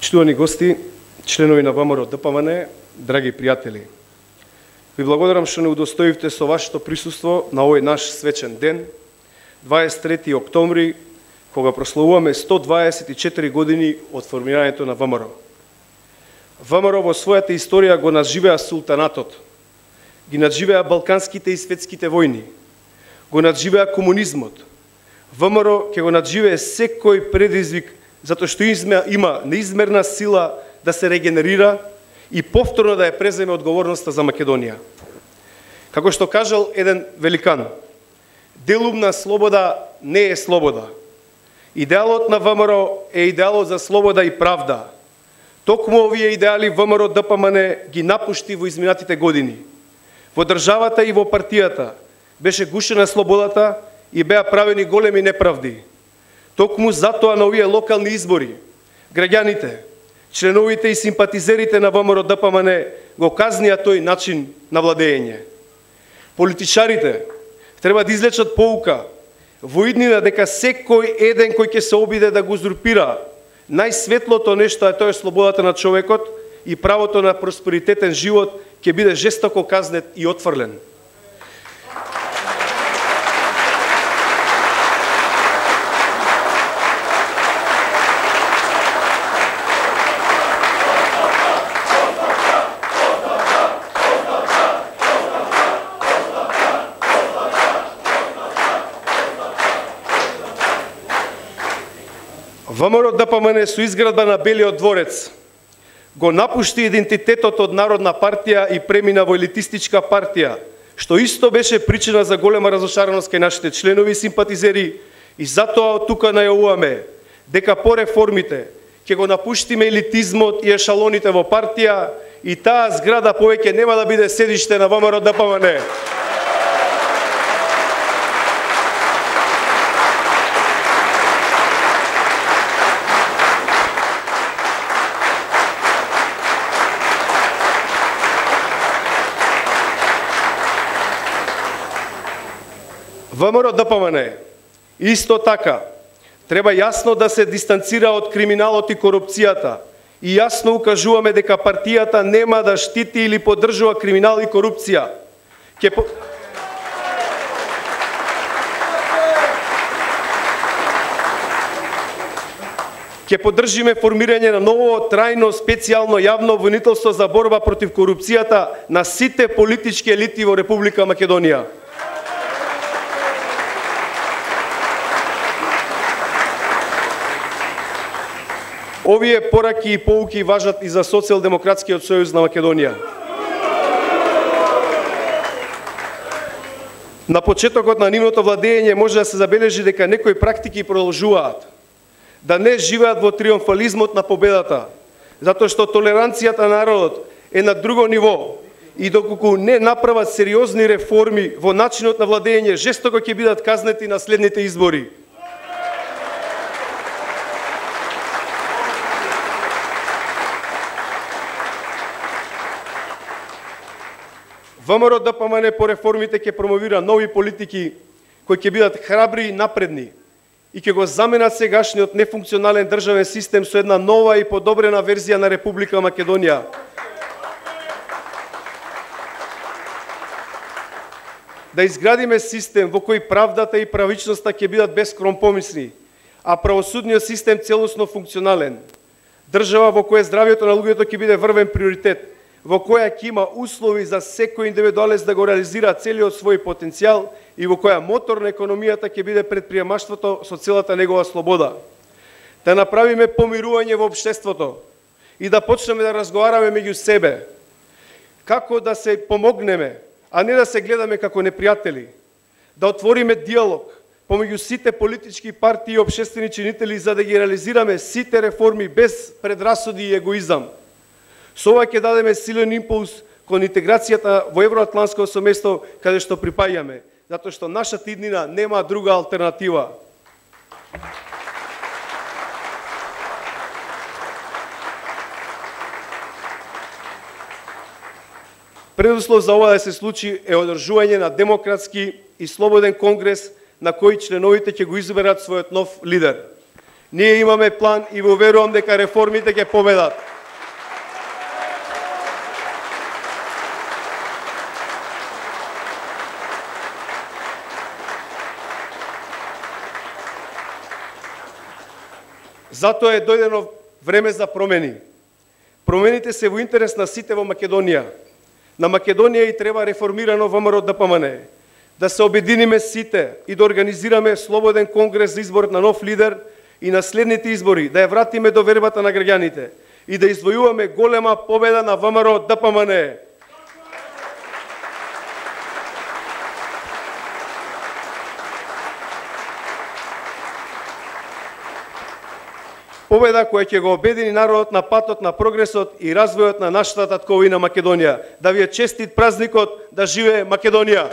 Почитувани гости, членови на ВМРО ДПМН, драги пријатели. Ви благодарам што не удостоивте со вашето присуство на овој наш свечен ден, 23 октомври, кога прославуваме 124 години од формирањето на ВМРО. ВМРО во својата историја го надживеа султанатот, ги надживеа балканските и светските војни, го надживеа комунизмот. ВМРО ќе го надживее секој предизвик, затоа што има неизмерна сила да се регенерира и повторно да ја преземе одговорноста за Македонија. Како што кажал еден великан, делумна слобода не е слобода. Идеалот на ВМРО е идеалот за слобода и правда. Токму овие идеали ВМРО ДПМН ги напушти во изминатите години. Во државата и во партијата беше гушена слободата и беа правени големи неправди. Токму затоа на овие локални избори, граѓаните, членовите и симпатизерите на ВМРО ДПМН го казнија тој начин на владење. Политичарите треба да излечат поука во иднина дека секој еден кој ќе се обиде да го узурпира најсветлото нешто, тоа е слободата на човекот и правото на просперитетен живот, ќе биде жестоко казнет и отфрлен. ВМРО ДПМН со изградба на Белиот дворец го напушти идентитетот од Народна партија и премина во елитистичка партија, што исто беше причина за голема разошареност кај нашите членови и симпатизери, и затоа од тука најавуваме дека по реформите ќе го напуштиме елитизмот и ешалоните во партија и таа зграда повеќе нема да биде седиште на ВМРО ДПМН. ВМРО ДПМН исто така треба јасно да се дистанцира од криминалот и корупцијата и јасно укажуваме дека партијата нема да штити или поддржува криминал и корупција. Ќе поддржиме формирање на ново, трајно, специјално јавно обвинителство за борба против корупцијата на сите политички елити во Република Македонија. Овие пораки и поуки важат и за Социјалдемократскиот сојуз на Македонија. На почетокот на нивното владење може да се забележи дека некои практики продолжуваат, да не живеат во триумфализмот на победата, затоа што толеранцијата на народот е на друго ниво и доколку не направат сериозни реформи во начинот на владење, жестоко ќе бидат казнети на следните избори. ВМРО ДПМН по реформите ќе промовира нови политики кои ќе бидат храбри и напредни и ќе го заменат сегашниот нефункционален државен систем со една нова и подобрена верзија на Република Македонија. Да изградиме систем во кој правдата и правичноста ќе бидат бескомпромисни, а правосудниот систем целосно функционален. Држава во која здравјето на луѓето ќе биде врвен приоритет, во која ќе има услови за секој индивидуалец да го реализира целиот свој потенцијал и во која мотор на економијата ќе биде предприемаштвото со целата негова слобода. Да направиме помирување во општеството и да почнеме да разговараме меѓу себе. Како да се помогнеме, а не да се гледаме како непријатели. Да отвориме диалог помеѓу сите политички партии и општествени чинители за да ги реализираме сите реформи без предрасуди и егоизам. Со ова ќе дадеме силен импулс кон интеграцијата во евроатлантско семејство каде што припаѓаме, затоа што нашата иднина нема друга алтернатива. Предуслов за ова да се случи е одржување на демократски и слободен конгрес на кој членовите ќе го изберат својот нов лидер. Ние имаме план и во верувам дека реформите ќе победат. Затоа е дојдено време за промени. Промените се во интерес на сите во Македонија. На Македонија и треба реформирано ВМРО ДПМН. Да се обединиме сите и да организираме слободен конгрес за избор на нов лидер и на следните избори, да ја вратиме довербата на граѓаните и да извојуваме голема победа на ВМРО ДПМН. Победа која ќе го обедини народот на патот на прогресот и развојот на нашата татковина Македонија. Да ви е честит празникот, да живее Македонија!